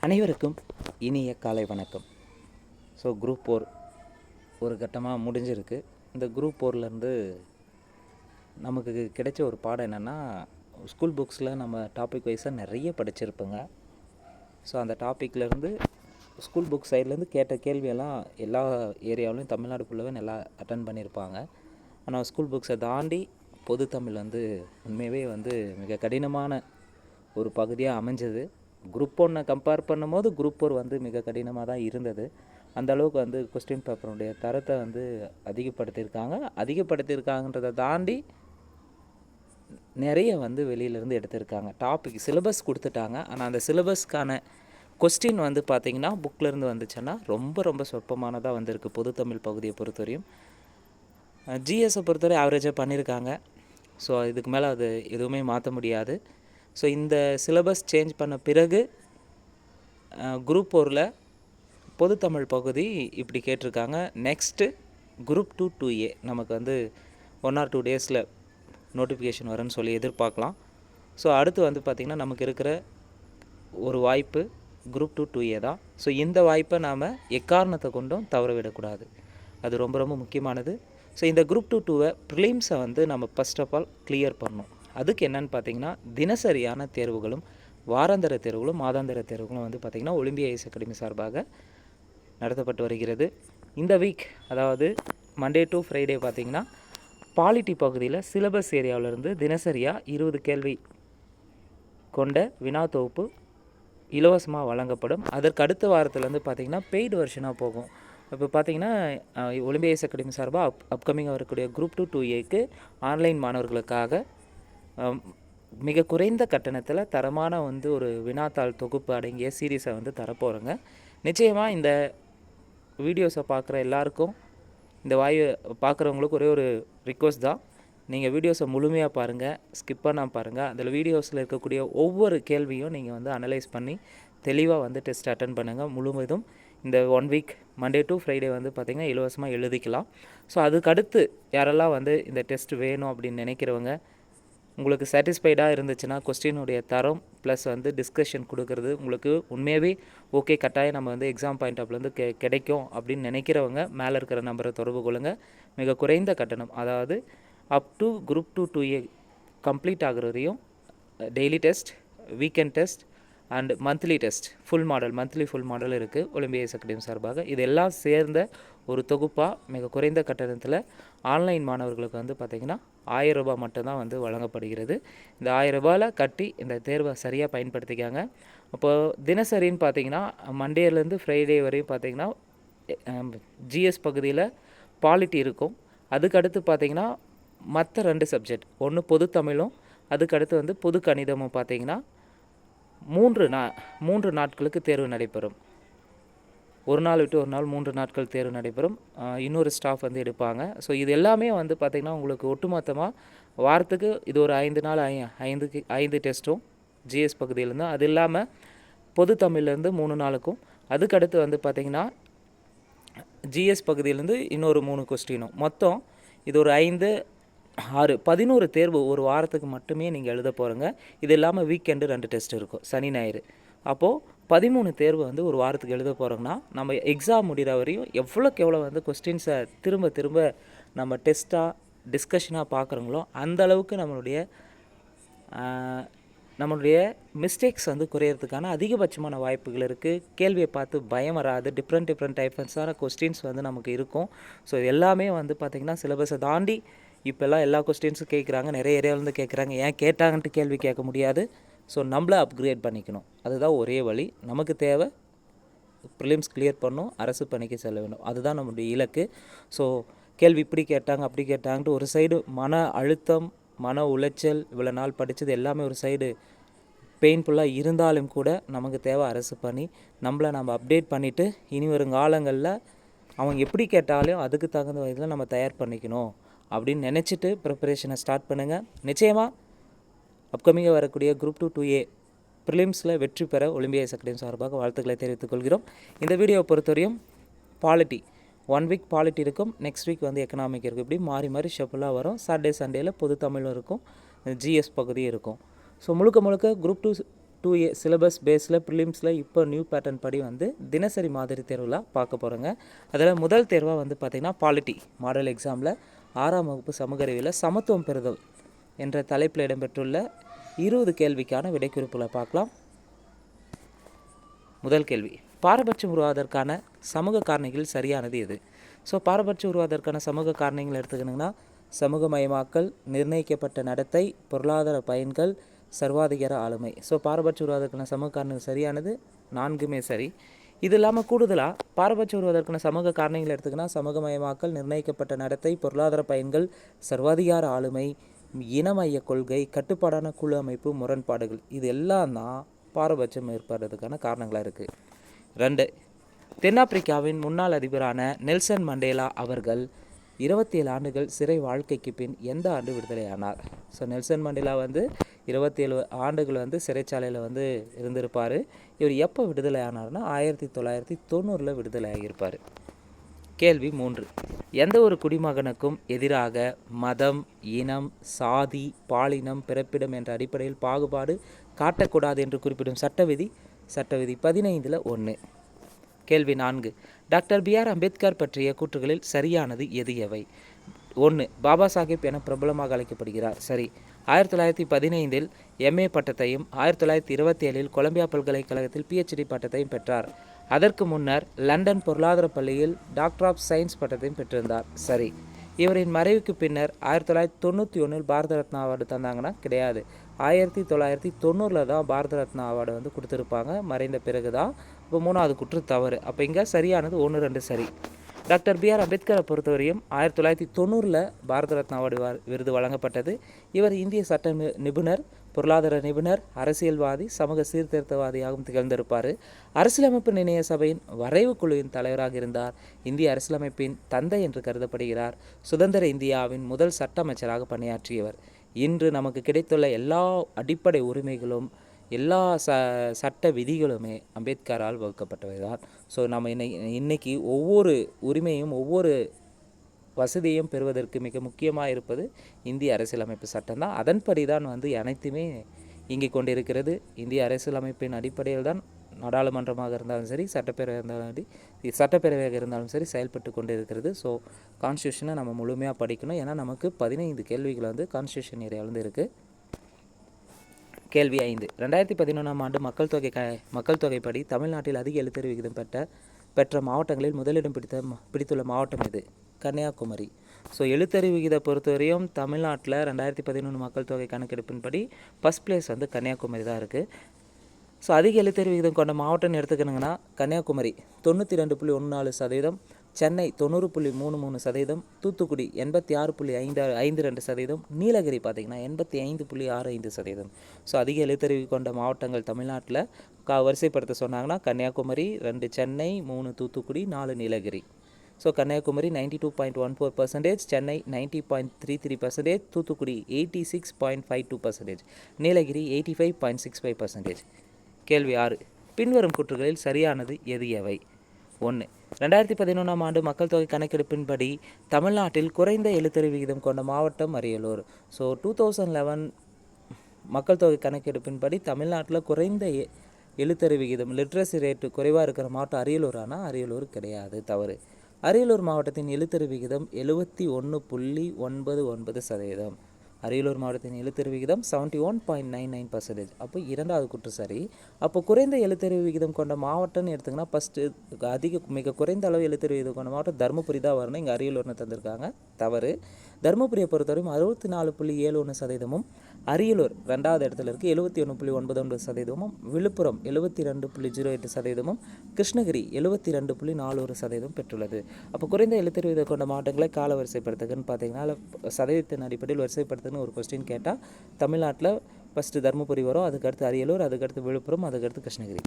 அனைவருக்கும் இனிய காலை வணக்கம். ஸோ குரூப் 4 ஒரு கட்டமாக முடிஞ்சிருக்கு. இந்த குரூப் 4லேருந்து நமக்கு கிடைச்ச ஒரு பாடம் என்னென்னா, ஸ்கூல் புக்ஸில் நம்ம டாபிக் வைஸாக நிறைய படிச்சிருப்போங்க. ஸோ அந்த டாப்பிக்லேருந்து ஸ்கூல் புக் சைட்லேருந்து கேட்ட கேள்வியெல்லாம் எல்லா ஏரியாவிலையும் தமிழ்நாடு ஃபுல்லாகவே நல்லா அட்டன் பண்ணியிருப்பாங்க. ஆனால் ஸ்கூல் புக்ஸை தாண்டி பொது தமிழ் உண்மையாகவே மிக கடினமான ஒரு பகுதியாக அமைஞ்சது. குரூப் 1 கம்பேர் பண்ணும்போது குரூப் 4 மிக கடினமாக தான் இருந்தது. அந்த அளவுக்கு கொஸ்டின் பேப்பருடைய தரத்தை அதிகப்படுத்தியிருக்காங்கன்றதை தாண்டி நிறைய வெளியிலேருந்து எடுத்திருக்காங்க. டாபிக் சிலபஸ் கொடுத்துட்டாங்க. ஆனால் அந்த சிலபஸ்க்கான கொஸ்டின் பார்த்திங்கன்னா புக்கிலேருந்து வந்துச்சுன்னா ரொம்ப ரொம்ப சொற்பமானதாக வந்திருக்கு பொது தமிழ் பகுதியை பொறுத்தவரையும். ஜிஎஸை பொறுத்தவரை ஆவரேஜாக பண்ணியிருக்காங்க. ஸோ இதுக்கு மேலே அது எதுவுமே மாற்ற முடியாது. ஸோ இந்த சிலபஸ் சேஞ்ச் பண்ண பிறகு குரூப் 4ல் பொது தமிழ் பகுதி இப்படி கேட்டிருக்காங்க. நெக்ஸ்ட்டு குரூப் 2 2A நமக்கு 1 or 2 டேஸில் நோட்டிஃபிகேஷன் வரும்னு சொல்லி எதிர்பார்க்கலாம். ஸோ அடுத்து பார்த்திங்கன்னா நமக்கு இருக்கிற ஒரு வாய்ப்பு குரூப் 2 2A தான். ஸோ இந்த வாய்ப்பை நாம் எக்காரணத்தை கொண்டும் தவற விடக்கூடாது. அது ரொம்ப ரொம்ப முக்கியமானது. ஸோ இந்த குரூப் 2 2வை ப்ரிலிம்ஸை நம்ம ஃபஸ்ட் ஆஃப் ஆல் கிளியர் பண்ணணும். அதுக்கு என்னென்னு பார்த்திங்கன்னா தினசரியான தேர்வுகளும் வாராந்திர தேர்வுகளும் மாதாந்திர தேர்வுகளும் பார்த்திங்கன்னா ஒலிம்பியா ஐஏஎஸ் அகாடமி சார்பாக நடத்தப்பட்டு வருகிறது. இந்த வீக் அதாவது மண்டே டு ஃப்ரைடே பார்த்திங்கன்னா பாலிட்டி பகுதியில் சிலபஸ் ஏரியாவிலேருந்து தினசரியாக 20 கேள்வி கொண்ட வினா தொகுப்பு இலவசமாக வழங்கப்படும். அதற்கு அடுத்த வாரத்தில் பார்த்திங்கன்னா பெய்டு வெர்ஷனாக போகும். இப்போ பார்த்திங்கன்னா ஒலிம்பியா ஐஏஎஸ் அகாடமி சார்பாக அப்கமிங் வரக்கூடிய குரூப் 2 2Aக்கு ஆன்லைன் மாணவர்களுக்காக மிக குறைந்த கட்டணத்தில் தரமான ஒரு வினாத்தாள் தொகுப்பு அடங்கிய சீரீஸை தரப்போகிறோங்க. நிச்சயமாக இந்த வீடியோஸை பார்க்குற எல்லாருக்கும் இந்த பார்க்குறவங்களுக்கு ஒரே ஒரு ரிக்வஸ்ட் தான். நீங்கள் வீடியோஸை முழுமையாக பாருங்கள், ஸ்கிப் பண்ணால் பாருங்கள். அதில் வீடியோஸில் இருக்கக்கூடிய ஒவ்வொரு கேள்வியும் நீங்கள் அனலைஸ் பண்ணி தெளிவாக டெஸ்ட் அட்டன் பண்ணுங்கள். முழுவதும் இந்த 1 வீக் மண்டே டு ஃப்ரைடே பார்த்திங்கன்னா இலவசமாக எழுதிக்கலாம். ஸோ அதுக்கடுத்து யாரெல்லாம் இந்த டெஸ்ட் வேணும் அப்படின்னு நினைக்கிறவங்க, உங்களுக்கு சாட்டிஸ்ஃபைடாக இருந்துச்சுன்னா கொஸ்டினுடைய தரம் ப்ளஸ் டிஸ்கஷன் கொடுக்குறது உங்களுக்கு உண்மையாகவே ஓகே, கட்டாயம் நம்ம எக்ஸாம் பாயிண்ட் ஆஃப்லேருந்து கிடைக்கும் அப்படின்னு நினைக்கிறவங்க மேலே இருக்கிற நம்பரை தொடர்பு கொள்ளுங்கள். மிக குறைந்த கட்டணம், அதாவது up to group 2 2A complete ஆகிற வரையும் daily test, weekend test and monthly test monthly full model இருக்குது ஒலிம்பியா ஐஏஎஸ் அகாடமி சார்பாக. இதெல்லாம் சேர்ந்த ஒரு தொகுப்பாக மிக குறைந்த கட்டணத்தில் ஆன்லைன் மாணவர்களுக்கு பார்த்திங்கன்னா 1000 ரூபாய் மட்டும்தான் வழங்கப்படுகிறது. இந்த 1000 ரூபாயில் கட்டி இந்த தேர்வை சரியாக பயன்படுத்திக்காங்க. அப்போது தினசரின்னு பார்த்திங்கன்னா மண்டேலேருந்து ஃப்ரைடே வரையும் பார்த்திங்கன்னா ஜிஎஸ் பகுதியில் பாலிட்டி இருக்கும். அதுக்கடுத்து பார்த்திங்கன்னா மற்ற 2 சப்ஜெக்ட், ஒன்று பொது தமிழும் அதுக்கடுத்து பொது கணிதமும் பார்த்திங்கன்னா 3 நாட்களுக்கு தேர்வு நடைபெறும். ஒரு நாள் விட்டு ஒரு நாள் 3 நாட்கள் தேர்வு நடைபெறும். இன்னொரு ஸ்டாஃப் எடுப்பாங்க. ஸோ இது எல்லாமே பார்த்திங்கன்னா உங்களுக்கு ஒட்டுமொத்தமாக வாரத்துக்கு இது ஒரு 5 நாள் 5 டெஸ்ட்டும் ஜிஎஸ் பகுதியிலேருந்து, அது இல்லாமல் பொது தமிழ்லேருந்து 3 நாளுக்கும், அதுக்கடுத்து பார்த்திங்கன்னா ஜிஎஸ் பகுதியிலேருந்து இன்னொரு 3 கொஸ்டினும், மொத்தம் இது ஒரு 5 6 11 தேர்வு ஒரு வாரத்துக்கு மட்டுமே நீங்கள் எழுத போகிறீங்க. இது இல்லாமல் வீக்கெண்டு 2 டெஸ்ட் இருக்கும், சனி ஞாயிறு. அப்போது 13 தேர்வு ஒரு வாரத்துக்கு எழுத போகிறோங்கன்னா நம்ம எக்ஸாம் முடிகிற வரையும் எவ்வளோக்கு எவ்வளோ கொஸ்டின்ஸை திரும்ப திரும்ப நம்ம டெஸ்ட்டாக டிஸ்கஷனாக பார்க்குறோங்களோ அந்த அளவுக்கு நம்மளுடைய மிஸ்டேக்ஸ் குறையிறதுக்கான அதிகபட்சமான வாய்ப்புகள் இருக்குது. கேள்வியை பார்த்து பயம் வராது. டிஃப்ரெண்ட் டைப்ஸான கொஸ்டின்ஸ் நமக்கு இருக்கும். ஸோ இது எல்லாமே பார்த்திங்கன்னா சிலபஸை தாண்டி இப்போல்லாம் எல்லா கொஸ்டின்ஸும் கேட்குறாங்க. நிறைய ஏரியாவிலேருந்து கேட்குறாங்க. ஏன் கேட்டாங்கன்ட்டு கேள்வி கேட்க முடியாது. ஸோ நம்மளை அப்கிரேட் பண்ணிக்கணும். அதுதான் ஒரே வழி. நமக்கு தேவை ப்ரிலிம்ஸ் கிளியர் பண்ணணும், அரசு பணிக்கு செல்ல வேண்டும். அதுதான் நம்மளுடைய இலக்கு. ஸோ கேள்வி இப்படி கேட்டாங்க அப்படி கேட்டாங்கன்ட்டு ஒரு சைடு மன அழுத்தம், மன உளைச்சல், இவ்வளோ நாள் படித்தது எல்லாமே ஒரு சைடு பெயின்ஃபுல்லாக இருந்தாலும் கூட நமக்கு தேவை அரசு பணி. நம்மளை நம்ம அப்டேட் பண்ணிவிட்டு இனி வரும் காலங்களில் அவங்க எப்படி கேட்டாலும் அதுக்கு தகுந்த வயதில் நம்ம தயார் பண்ணிக்கணும் அப்படின்னு நினச்சிட்டு ப்ரிப்பரேஷனை ஸ்டார்ட் பண்ணுங்கள். நிச்சயமாக அப்கமிங்காக வரக்கூடிய குரூப் 2 2A ப்ரிலிம்ஸில் வெற்றி பெற ஒலிம்பியா ஐஏஎஸ் அகாடமி சார்பாக வாழ்த்துக்களை தெரிவித்துக் கொள்கிறோம். இந்த வீடியோவை பொறுத்தவரையும் பாலிட்டி 1 வீக் பாலிட்டி இருக்கும், நெக்ஸ்ட் வீக் எக்கனாமிக் இருக்கும். இப்படி மாறி மாறி ஷெஃபுல்லாக வரும். சாட்டர்டே சண்டேயில் பொது தமிழும் இருக்கும், ஜிஎஸ் பகுதியும் இருக்கும். ஸோ முழுக்க குரூப் 2 2A சிலபஸ் பேஸில் ப்ரிலிம்ஸில் இப்போ நியூ பேட்டர்ன் படி வந்து தினசரி மாதிரி தேர்வில் பார்க்க போகிறோங்க. அதில் முதல் தேர்வாக வந்து பார்த்திங்கன்னா பாலிட்டி மாடல் எக்ஸாமில் 6ஆம் வகுப்பு சமூக அறிவியல் சமத்துவம் பெறுதல் என்ற தலைப்பில் இடம்பெற்றுள்ள 20 கேள்விக்கான விடைக்குறிப்புகளை பார்க்கலாம். முதல் கேள்வி, பாரபட்சம் உருவாவதற்கான சமூக காரணிகள் சரியானது எது? ஸோ பாரபட்சம் உருவாவதற்கான சமூக காரணிகள் எடுத்துக்கணுங்கன்னா சமூகமயமாக்கல், நிர்ணயிக்கப்பட்ட நடத்தை, பொருளாதார பயன்கள், சர்வாதிகார ஆளுமை. ஸோ பாரபட்சம் உருவாவதற்கான சமூக காரணங்கள் சரியானது 4மே சரி. இது இல்லாமல் கூடுதலாக பாரபட்சம் உருவாவதற்கான சமூக காரணங்கள் எடுத்துக்கினா சமூகமயமாக்கல், நிர்ணயிக்கப்பட்ட நடத்தை, பொருளாதார பயன்கள், சர்வாதிகார ஆளுமை, இனமைய கொள்கை, கட்டுப்பாடான குழு அமைப்பு, முரண்பாடுகள், இது எல்லாம் தான் பாரபட்சம் ஏற்படுறதுக்கான காரணங்களாக இருக்குது. 2, தென்னாப்பிரிக்காவின் முன்னாள் அதிபரான நெல்சன் மண்டேலா அவர்கள் 27 ஆண்டுகள் சிறை வாழ்க்கைக்கு பின் எந்த ஆண்டு விடுதலையானார்? ஸோ நெல்சன் மண்டேலா வந்து 27 ஆண்டுகள் வந்து சிறைச்சாலையில் வந்து இருந்திருப்பார். இவர் எப்போ விடுதலை ஆனார்னா 1990 விடுதலை ஆகியிருப்பார். கேள்வி 3, எந்த ஒரு குடிமகனுக்கும் எதிராக மதம், இனம், சாதி, பாலினம், பிறப்பிடம் என்ற அடிப்படையில் பாகுபாடு காட்டக்கூடாது என்று குறிப்பிடும் சட்டவிதி 15ல் 1. கேள்வி 4, டாக்டர் B.R. அம்பேத்கர் பற்றிய கூற்றுகளில் சரியானது எது எவை? 1, பாபா சாஹிப் என பிரபலமாக அழைக்கப்படுகிறார். சரி. 1915 MA பட்டத்தையும் 1927 கொலம்பியா பல்கலைக்கழகத்தில் PhD பட்டத்தையும் பெற்றார். அதற்கு முன்னர் லண்டன் பொருளாதார பள்ளியில் டாக்டர் ஆஃப் சயின்ஸ் பட்டத்தையும் பெற்றிருந்தார். சரி. இவரின் மறைவுக்கு பின்னர் 1991 பாரத ரத்னா அவார்டு தந்தாங்கன்னா கிடையாது. 1990 தான் பாரத ரத்னா அவார்டு வந்து கொடுத்துருப்பாங்க. மறைந்த பிறகு தான். இப்போ 3வது குற்று தவறு. அப்போ இங்கே சரியானது 1, 2 சரி. Doctor B.R. அம்பேத்கரை பொறுத்தவரையும் 1990 பாரத ரத்னா அவார்டு விருது வழங்கப்பட்டது. இவர் இந்திய சட்ட நிபுணர், பொருளாதார நிபுணர், அரசியல்வாதி, சமூக சீர்திருத்தவாதியாகவும் திகழ்ந்திருப்பார். அரசியலமைப்பு நிர்ணய சபையின் வரைவு குழுவின் தலைவராக இருந்தார். இந்திய அரசியலமைப்பின் தந்தை என்று கருதப்படுகிறார். சுதந்திர இந்தியாவின் முதல் சட்ட அமைச்சராக பணியாற்றியவர். இன்று நமக்கு கிடைத்துள்ள எல்லா அடிப்படை உரிமைகளும் எல்லா சட்ட விதிகளுமே அம்பேத்கரால் வகுக்கப்பட்டவை தான். ஸோ நம்ம இன்னைக்கு ஒவ்வொரு உரிமையும் ஒவ்வொரு வசதியையும் பெறுவதற்கு மிக முக்கியமாக இருப்பது இந்திய அரசியலமைப்பு சட்டம் தான். அதன்படி தான் வந்து அனைத்துமே இயங்கிக் கொண்டிருக்கிறது. இந்திய அரசியலமைப்பின் அடிப்படையில் தான் நாடாளுமன்றமாக இருந்தாலும் சரி, சட்டப்பேரவையாக இருந்தாலும் சரி செயல்பட்டு கொண்டு இருக்கிறது. ஸோ கான்ஸ்டியூஷனை நம்ம முழுமையாக படிக்கணும். ஏன்னா நமக்கு 15 கேள்விகள் வந்து கான்ஸ்டியூஷன் ஏரியாவிலேருந்து இருக்குது. கேள்வி 5, 2011ஆம் ஆண்டு மக்கள் தொகைப்படி தமிழ்நாட்டில் அதிக எழுத்தறிவு விகிதம் பெற்ற மாவட்டங்களில் முதலிடம் பிடித்துள்ள மாவட்டம் எது? கன்னியாகுமரி. ஸோ எழுத்தறிவு விகிதை பொறுத்தவரையும் தமிழ்நாட்டில் 2011 மக்கள் தொகை கணக்கெடுப்பின்படி ஃபஸ்ட் பிளேஸ் வந்து கன்னியாகுமரி தான் இருக்குது. ஸோ அதிக எழுத்தறிவு விகிதம் கொண்ட மாவட்டம்னு எடுத்துக்கணுங்கன்னா கன்னியாகுமரி 92.14%, சென்னை 90.33%, தூத்துக்குடி 86.52%, நீலகிரி பார்த்திங்கன்னா 85.65%. ஸோ அதிக எழுத்தறிவு கொண்ட மாவட்டங்கள் தமிழ்நாட்டில் வரிசைப்படுத்த சொன்னாங்கன்னா கன்னியாகுமரி, 2 சென்னை, 3 தூத்துக்குடி, 4 நீலகிரி. ஸோ கன்னியாகுமரி 92.14%, சென்னை 90.33%, தூத்துக்குடி 86.52%, நீலகிரி 85.65%. கேள்வி 6, பின்வரும் கூற்றுகளில் சரியானது எது எவை? 1, 2011ஆம் ஆண்டு மக்கள் தொகை கணக்கெடுப்பின்படி தமிழ்நாட்டில் குறைந்த எழுத்தறிவு விகிதம் கொண்ட மாவட்டம் அரியலூர். ஸோ 2011 மக்கள் தொகை கணக்கெடுப்பின்படி தமிழ்நாட்டில் குறைந்த எழுத்தறிவு விகிதம் லிட்ரஸி ரேட்டு குறைவாக இருக்கிற மாவட்டம் அரியலூர். ஆனால் அரியலூர் கிடையாது, தவறு. அரியலூர் மாவட்டத்தின் எழுத்தறிவு விகிதம் 71.99%. அரியலூர் மாவட்டத்தின் எழுத்தறிவு விகிதம் 71.99%. அப்போ 2வது குற்று சரி. அப்போ குறைந்த எழுத்தறிவு விகிதம் கொண்ட மாவட்டம்னு எடுத்திங்கன்னா ஃபஸ்ட்டு மிக குறைந்த அளவு எழுத்தறிவு விகிதம் கொண்ட மாவட்டம் தருமபுரி தான் வரணும். இங்கே அரியலூர்னு தந்திருக்காங்க, தவறு. தருமபுரியை பொறுத்தவரையும் 64.71%, அரியலூர் 2வது இடத்துல இருக்குது 71.99%, விழுப்புரம் 72.08%, கிருஷ்ணகிரி 72.41% பெற்றுள்ளது. அப்போ குறைந்த எழுத்தறிவு விகிதம் கொண்ட மாவட்டங்களை கால வரிசைப்படுத்துக்குன்னு பார்த்தீங்கன்னா சதவீதத்தின் அடிப்படையில் வரிசைப்படுத்துன்னு ஒரு கொஸ்டின் கேட்டால் தமிழ்நாட்டில் ஃபஸ்ட்டு தருமபுரி வரும், அதுக்கடுத்து அரியலூர், அதுக்கடுத்து விழுப்புரம், அதுக்கடுத்து கிருஷ்ணகிரி.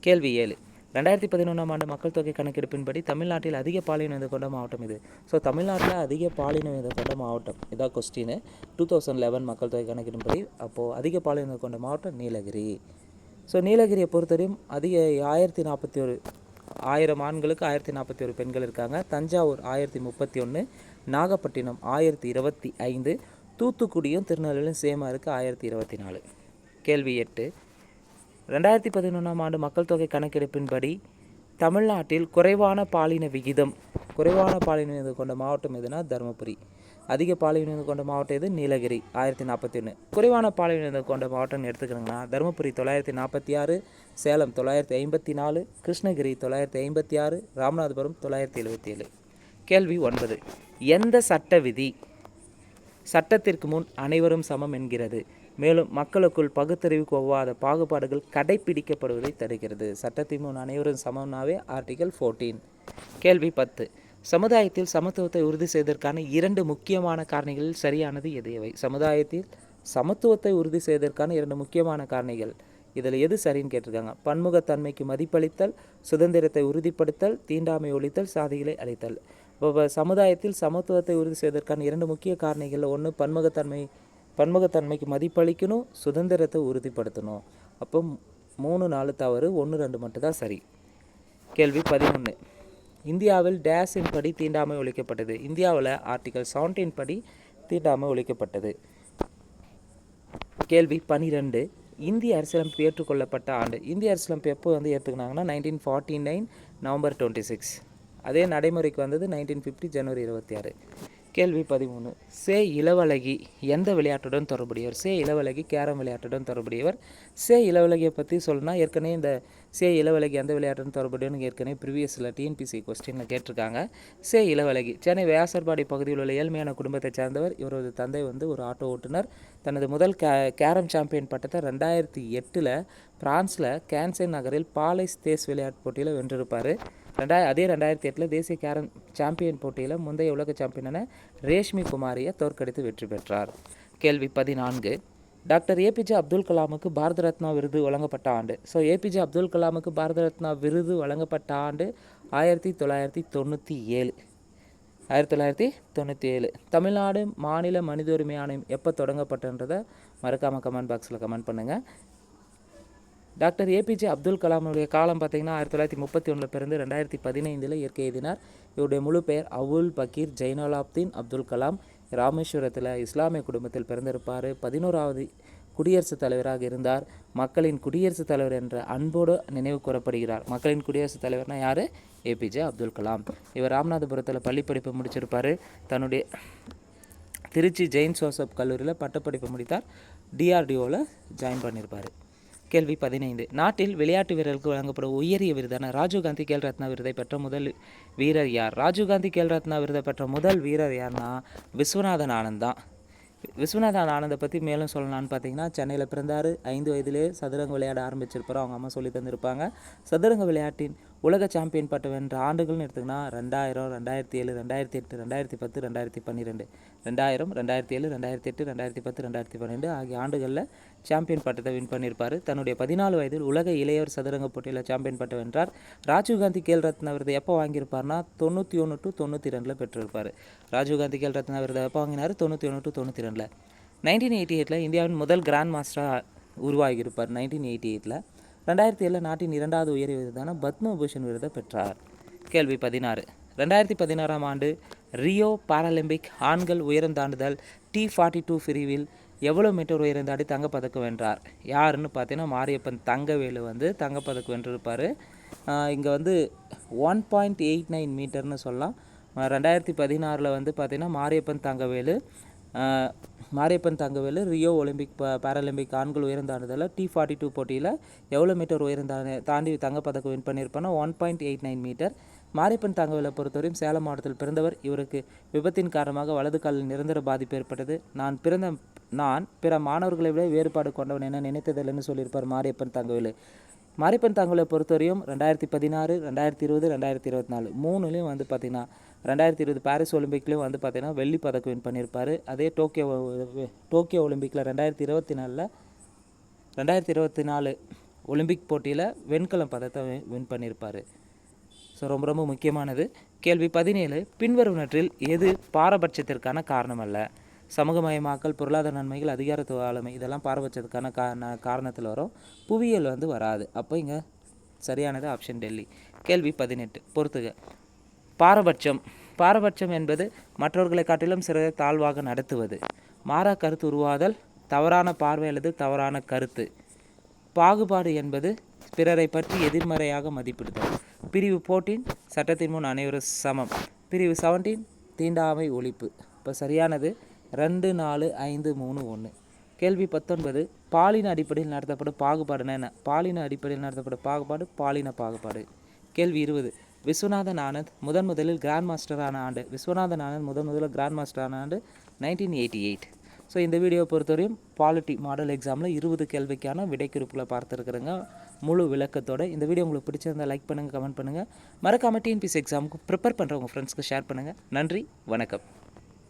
கேள்வி 7, 2011ஆம் ஆண்டு மக்கள் தொகை கணக்கெடுப்பின்படி தமிழ்நாட்டில் அதிக பாலின விகிதம் கொண்ட மாவட்டம் இது. ஸோ தமிழ்நாட்டில் அதிக பாலின விகிதம் கொண்ட மாவட்டம் இதான் கொஸ்டின். 2011 மக்கள் தொகை கணக்கெடுப்பின்படி அப்போது அதிக பாலின விகிதம் கொண்ட மாவட்டம் நீலகிரி. ஸோ நீலகிரியை பொறுத்தவரையும் அதிக 1041 1000 ஆண்களுக்கு 1041 பெண்கள் இருக்காங்க. தஞ்சாவூர் 1031, நாகப்பட்டினம் 1025, தூத்துக்குடியும் திருநெல்வேலியும் சேமாக இருக்குது 1024. கேள்வி 8, 2011ஆம் ஆண்டு மக்கள் தொகை கணக்கெடுப்பின்படி தமிழ்நாட்டில் குறைவான பாலின விகிதம் கொண்ட மாவட்டம் எதுனா தருமபுரி. அதிக பாலின விகிதம் கொண்ட மாவட்டம் எது? நீலகிரி 1041. குறைவான பாலின விகிதம் கொண்ட மாவட்டம்னு எடுத்துக்கிட்டிங்கன்னா தருமபுரி 946, சேலம் 954, கிருஷ்ணகிரி 956, ராமநாதபுரம் 977. கேள்வி 9. எந்த சட்ட விதி சட்டத்திற்கு முன் அனைவரும் சமம் என்கிறது, மேலும் மக்களுக்குள் பகுத்தறிவுக்கு ஒவ்வாத பாகுபாடுகள் கடைப்பிடிக்கப்படுவதை தடுக்கிறது? சட்டத்தின் முன் அனைவரும் சமம்னாவே ஆர்டிகல் 14. கேள்வி 10. சமுதாயத்தில் சமத்துவத்தை உறுதி செய்வதற்கான 2 முக்கியமான காரணிகளில் சரியானது எது எவை? சமுதாயத்தில் சமத்துவத்தை உறுதி செய்வதற்கான 2 முக்கியமான காரணிகள், இதில் எது சரின்னு கேட்டிருக்காங்க. பன்முகத்தன்மைக்கு மதிப்பளித்தல், சுதந்திரத்தை உறுதிப்படுத்தல், தீண்டாமை ஒழித்தல், சாதிகளை அழித்தல். இப்போ சமுதாயத்தில் சமத்துவத்தை உறுதி செய்வதற்கான 2 முக்கிய காரணிகள், ஒன்று பன்முகத்தன்மைக்கு மதிப்பளிக்கணும், சுதந்திரத்தை உறுதிப்படுத்தணும். அப்போ 3, 4 தவறு, 1, 2 மட்டும்தான் சரி. கேள்வி 11. இந்தியாவில் டேஸின் படி தீண்டாமை ஒழிக்கப்பட்டது? இந்தியாவில் ஆர்டிகல் 17 படி தீண்டாமை ஒழிக்கப்பட்டது. கேள்வி 12. இந்திய அரசியலமைப்பு ஏற்றுக்கொள்ளப்பட்ட ஆண்டு? இந்திய அரசியலமைப்பு எப்போ ஏற்றுக்கினாங்கன்னா 1949 நவம்பர் 26. அதே நடைமுறைக்கு வந்தது 1950 ஜனவரி 26. கேள்வி 13. சே இளவழகி எந்த விளையாட்டுடன் தொடர்புடையவர்? சே இளவழகி கேரம் விளையாட்டுடன் தொடர்புடையவர். சே இளவழகியை பற்றி சொல்லணும்னா ஏற்கனவே இந்த சே இளவழகி எந்த விளையாட்டுடன் தொடர்புடையவன்னு ஏற்கனவே ப்ரீவியஸில் டிஎன்பிசி கொஸ்டினில் கேட்டிருக்காங்க. சே இளவழகி சென்னை வியாசர்பாடி பகுதியில் உள்ள ஏழ்மையான குடும்பத்தை சேர்ந்தவர். இவரது தந்தை ஒரு ஆட்டோ ஓட்டுநர். தனது முதல் கேரம் சாம்பியன் பட்டத்தை 2008 பிரான்ஸில் கேன்சன் நகரில் பாலைஸ் தேஸ் விளையாட்டு போட்டியில் வென்றிருப்பார். அதே 2008 தேசிய கேரம் சாம்பியன் போட்டியில் முந்தைய உலக சாம்பியனான ரேஷ்மி குமாரியை தோற்கடித்து வெற்றி பெற்றார். கேள்வி 14. டாக்டர் ஏபிஜே அப்துல் கலாமுக்கு பாரத ரத்னா விருது வழங்கப்பட்ட ஆண்டு? ஸோ ஏபிஜே அப்துல் கலாமுக்கு பாரத ரத்னா விருது வழங்கப்பட்ட ஆண்டு 1997. 1997. தமிழ்நாடு மாநில மனித உரிமை ஆணையம் எப்போ தொடங்கப்பட்டன்றதை மறக்காமல் கமெண்ட் பாக்ஸில் கமெண்ட் பண்ணுங்கள். டாக்டர் ஏபிஜே அப்துல் கலாமுடைய காலம் பார்த்திங்கன்னா 1931 பிறந்து 2015 இயற்கை எய்தினார். இவருடைய முழு பெயர் அவுல் பக்கீர் ஜைனுலாப்தீன் அப்துல் கலாம். ராமேஸ்வரத்தில் இஸ்லாமிய குடும்பத்தில் பிறந்திருப்பார். 11வது குடியரசுத் தலைவராக இருந்தார். மக்களின் குடியரசுத் தலைவர் என்ற அன்போடு நினைவு கூறப்படுகிறார். மக்களின் குடியரசுத் தலைவர்னா யார்? ஏபிஜே அப்துல் கலாம். இவர் ராமநாதபுரத்தில் பள்ளிப்படிப்பு முடிச்சிருப்பார். தன்னுடைய திருச்சி ஜெயின் ஜோசப் கல்லூரியில் பட்டப்படிப்பு முடித்தார். டிஆர்டிஓவில் ஜாயின் பண்ணியிருப்பார். கேள்வி 15. நாட்டில் விளையாட்டு வீரர்களுக்கு வழங்கப்படும் உயரிய விருதான ராஜீவ்காந்தி கேல் ரத்னா விருதை பெற்ற முதல் வீரர் யார்? ராஜீவ்காந்தி கேல் ரத்னா விருதை பெற்ற முதல் வீரர் யார்னா விஸ்வநாதன் ஆனந்த் தான். விஸ்வநாதன் ஆனந்தை பற்றி மேலும் சொல்லலான்னு பார்த்தீங்கன்னா, சென்னையில் பிறந்தார். 5 வயதிலே சதுரங்க விளையாட ஆரம்பிச்சிருப்பார். அவங்க அம்மா சொல்லி தந்திருப்பாங்க. சதுரங்க விளையாட்டின் உலக சாம்பியன் பட்டம் வென்ற ஆண்டுகள்னு எடுத்துக்கினா 2000, 2007, 2008, 2010, 2012. 2000, 2007, 2008, 2010, 2012 ஆகிய ஆண்டுகளில் சாம்பியன் பட்டத்தை வின் பண்ணியிருப்பார். தன்னுடைய 14 வயதில் உலக இளையோர் சதுரங்க போட்டியில் சாம்பியன் பட்டம் வென்றார். ராஜீவ்காந்தி கேல் ரத்னா விருதை எப்போ வாங்கியிருப்பார்னா 91 to 92 பெற்றிருப்பார். ராஜீவ்காந்தி கேல் ரத்னா விருதை எப்போ வாங்கினார்? 91 to 92. 1988 இந்தியாவின் முதல் கிராண்ட் மாஸ்டராக உருவாகியிருப்பார். 1988. 2007 நாட்டின் 2வது உயரிய விருதான பத்மபூஷன் விருதை பெற்றார். கேள்வி 16. 2016ஆம் ஆண்டு ரியோ பாராலிம்பிக் ஆண்கள் உயரம் தாண்டுதல் T42 பிரிவில் எவ்வளோ மீட்டர் உயரம் தாண்டி தங்கப்பதக்கம் வென்றார்? யாருன்னு பார்த்தீங்கன்னா மாரியப்பன் தங்கவேலு தங்கப்பதக்கம் வென்றிருப்பார். இங்கே 1.89 மீட்டர்னு சொல்லலாம். 2016 பார்த்தீங்கன்னா Mariyappan Thangavelu Rio Olympic Paralympic ஆண்கள் உயரம் தாண்டுதலில் T42 போட்டியில் எவ்வளோ மீட்டர் உயரம் தாண்டி தங்கப்பதக்கம் வின் பண்ணியிருப்பான்னா 1.89 மீட்டர். மாரியப்பன் தங்கவேலை பொறுத்தவரையும் சேலம் மாவட்டத்தில் பிறந்தவர். இவருக்கு விபத்தின் காரணமாக வலது காலில் நிரந்தர பாதிப்பு ஏற்பட்டது. நான் பிற மாணவர்களை விட வேறுபாடு கொண்டவன் என நினைத்ததில்லைன்னு சொல்லியிருப்பார் மாரியப்பன் தங்கவேலு. மாரியப்பன் தங்கவேலை பொறுத்தவரையும் 2016, 2020, 2024 3லையும் பார்த்திங்கன்னா 2020 பாரிஸ் ஒலிம்பிக்லேயும் பார்த்திங்கன்னா வெள்ளி பதக்கம் வின் பண்ணியிருப்பார். அதே டோக்கியோ ஒலிம்பிக்கில் 2024 ஒலிம்பிக் போட்டியில் வெண்கலம் பதக்கத்தை வின் பண்ணியிருப்பார். ஸோ ரொம்ப ரொம்ப முக்கியமானது. கேள்வி 17. பின்வருவனற்றில் எது பாரபட்சத்திற்கான காரணம் அல்ல? சமூகமயமாக்கல், பொருளாதார நன்மைகள், அதிகாரத்துவ ஆளுமை இதெல்லாம் பாரபட்சத்துக்கான காரணத்தில் வரும். புவியியல் வராது. அப்போ இங்கே சரியானது ஆப்ஷன் டெல்லி. கேள்வி 18. பொறுத்துக. பாரபட்சம் என்பது மற்றவர்களை காட்டிலும் சிறந்த தாழ்வாக நடத்துவது. மாறா கருத்து உருவாதல், தவறான பார்வை அல்லது தவறான கருத்து. பாகுபாடு என்பது பிறரை பற்றி எதிர்மறையாக மதிப்பிடுதல். பிரிவு 14 சட்டத்தின் முன் அனைவரும் சமம். பிரிவு 17 தீண்டாமை ஒழிப்பு. இப்போ சரியானது 2, 4, 5, 3, 1. கேள்வி 19 பாலின அடிப்படையில் நடத்தப்படும் பாகுபாடுனா என்ன? பாலின அடிப்படையில் நடத்தப்படும் பாகுபாடு பாலின பாகுபாடு. கேள்வி 20 விஸ்வநாதன் ஆனந்த் முதலில் கிராண்ட் மாஸ்டரான ஆண்டு. விஸ்வநாதன் ஆனந்த் முதலில் கிராண்ட் மாஸ்டரான ஆண்டு 1988. ஸோ இந்த வீடியோ பொறுத்தவரையும் பாலிட்டி மாடல் எக்ஸாமில் 20 கேள்விக்கான விடைக்குறிப்புகளை பார்த்துருக்குறேங்க முழு விளக்கத்தோடு. இந்த வீடியோ உங்களுக்கு பிடிச்சிருந்தால் லைக் பண்ணுங்கள், கமெண்ட் பண்ணுங்கள். மறக்காமல் டிஎன்பிஎஸ்சி எக்ஸாமுக்கு ப்ரிப்பேர் பண்ணுற உங்கள் ஃப்ரெண்ட்ஸ்க்கு ஷேர் பண்ணுங்கள். நன்றி, வணக்கம்.